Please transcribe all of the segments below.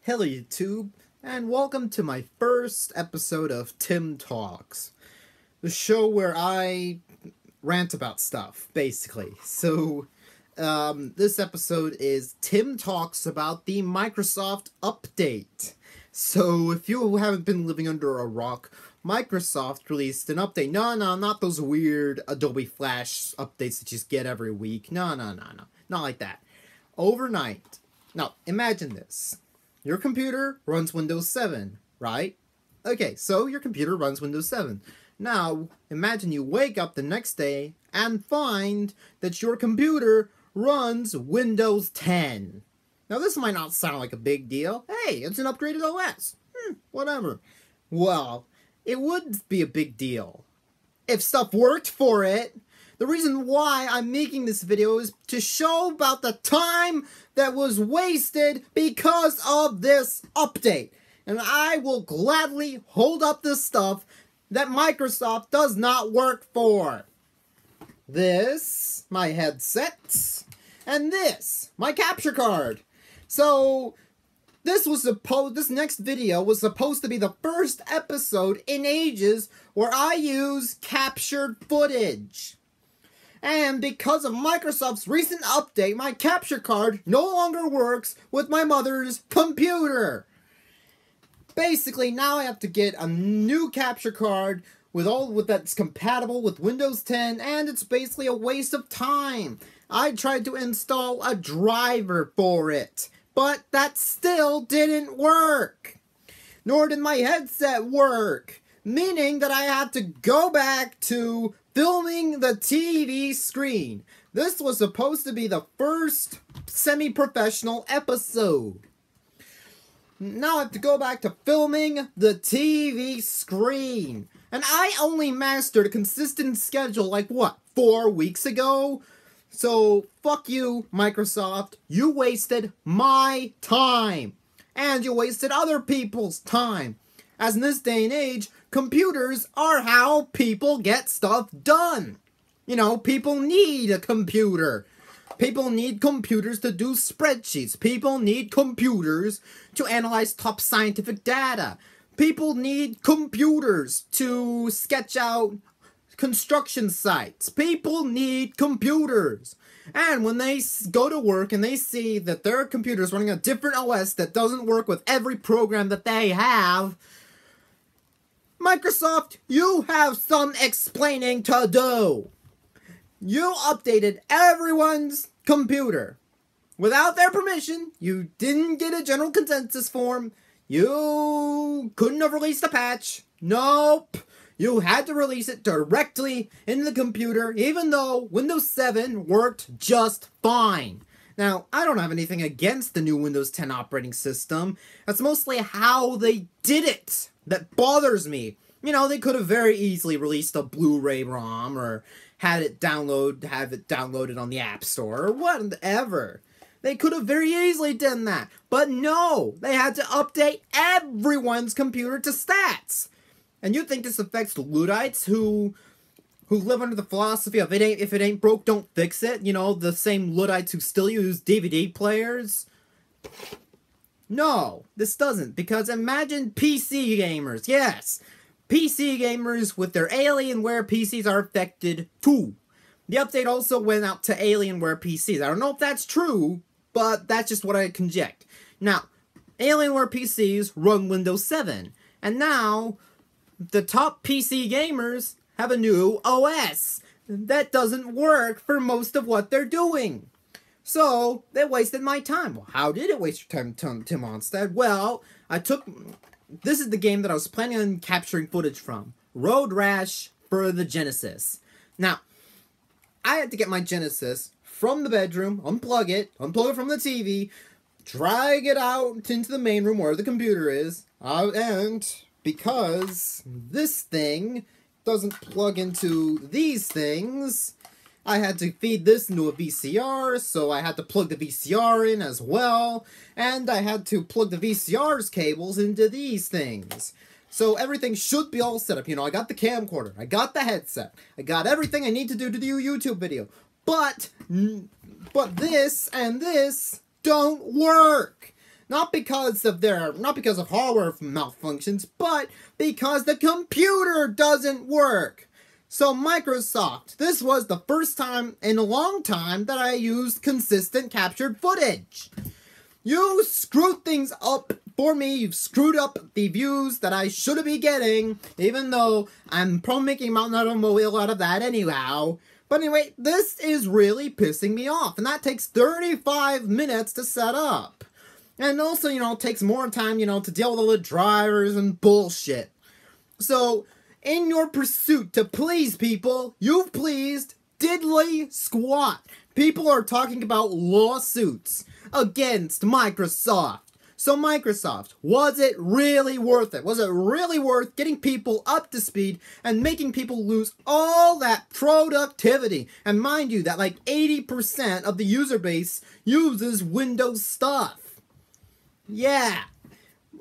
Hello YouTube, and welcome to my first episode of Tim Talks, the show where I rant about stuff, basically. So, this episode is Tim Talks about the Microsoft update. So, if you haven't been living under a rock, Microsoft released an update. No, not those weird Adobe Flash updates that you just get every week. No, not like that. Overnight. Now, imagine this. Your computer runs Windows 7, right? Okay, so your computer runs Windows 7. Now, imagine you wake up the next day and find that your computer runs Windows 10. Now, this might not sound like a big deal. Hey, it's an upgraded OS. Whatever. Well, it would be a big deal if stuff worked for it. The reason why I'm making this video is to show about the time that was wasted because of this update. And I will gladly hold up the stuff that Microsoft does not work for. This, my headset, and this, my capture card. So, this next video was supposed to be the first episode in ages where I use captured footage. And because of Microsoft's recent update, my capture card no longer works with my mother's computer. Basically, now I have to get a new capture card that's compatible with Windows 10, and it's basically a waste of time. I tried to install a driver for it, but that still didn't work. Nor did my headset work, meaning that I had to go back to filming the TV screen. This was supposed to be the first semi-professional episode. Now I have to go back to filming the TV screen. And I only mastered a consistent schedule like, 4 weeks ago? So, fuck you, Microsoft. You wasted my time. And you wasted other people's time. As in this day and age, computers are how people get stuff done. You know, people need a computer. People need computers to do spreadsheets. People need computers to analyze top scientific data. People need computers to sketch out construction sites. People need computers. And when they go to work and they see that their computer's running a different OS that doesn't work with every program that they have, Microsoft, you have some explaining to do. You updated everyone's computer. Without their permission, you didn't get a general consensus form. You couldn't have released a patch. Nope. You had to release it directly into the computer, even though Windows 7 worked just fine. Now, I don't have anything against the new Windows 10 operating system. That's mostly how they did it that bothers me. You know, they could have very easily released a Blu-ray ROM or have it downloaded on the App Store or whatever. They could have very easily done that. But no, they had to update everyone's computer to stats. And you think this affects Luddites who live under the philosophy of if it ain't broke, don't fix it? You know, the same Luddites who still use DVD players? No, this doesn't, because imagine PC gamers. Yes, PC gamers with their Alienware PCs are affected too. The update also went out to Alienware PCs. I don't know if that's true, but that's just what I conject. Now, Alienware PCs run Windows 7, and now the top PC gamers have a new OS that doesn't work for most of what they're doing. So, they wasted my time. Well, how did it waste your time, Tim Onstad? Well, this is the game that I was planning on capturing footage from. Road Rash for the Genesis. Now, I had to get my Genesis from the bedroom, unplug it from the TV, drag it out into the main room where the computer is, and because this thing doesn't plug into these things, I had to feed this into a VCR, so I had to plug the VCR in as well, and I had to plug the VCR's cables into these things. So everything should be all set up. You know, I got the camcorder, I got the headset, I got everything I need to do a YouTube video. But this and this don't work. Not because of hardware malfunctions, but because the computer doesn't work. So Microsoft, this was the first time in a long time that I used consistent captured footage. You screwed things up for me. You've screwed up the views that I should be getting, even though I'm probably making Mountain Automobile out of that anyhow. But anyway, this is really pissing me off, and that takes 35 minutes to set up. And also, it takes more time, to deal with all the drivers and bullshit. So, in your pursuit to please people, you've pleased diddly squat. People are talking about lawsuits against Microsoft. So Microsoft, was it really worth it? Was it really worth getting people up to speed and making people lose all that productivity? And mind you, that like 80% of the user base uses Windows stuff. Yeah.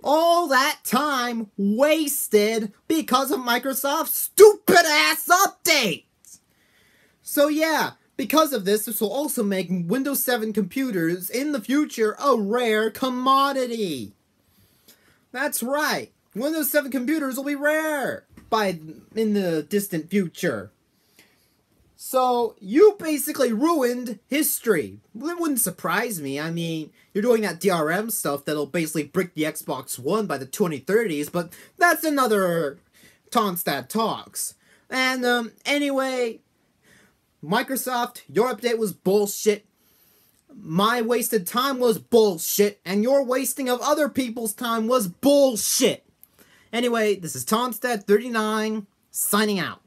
All that time wasted because of Microsoft's stupid ass updates. So yeah, because of this will also make Windows 7 computers in the future a rare commodity. That's right. Windows 7 computers will be rare in the distant future. So, you basically ruined history. It wouldn't surprise me. I mean, you're doing that DRM stuff that'll basically brick the Xbox One by the 2030s, but that's another Tonstad Talks. And, anyway, Microsoft, your update was bullshit. My wasted time was bullshit. And your wasting of other people's time was bullshit. Anyway, this is Tonstad39, signing out.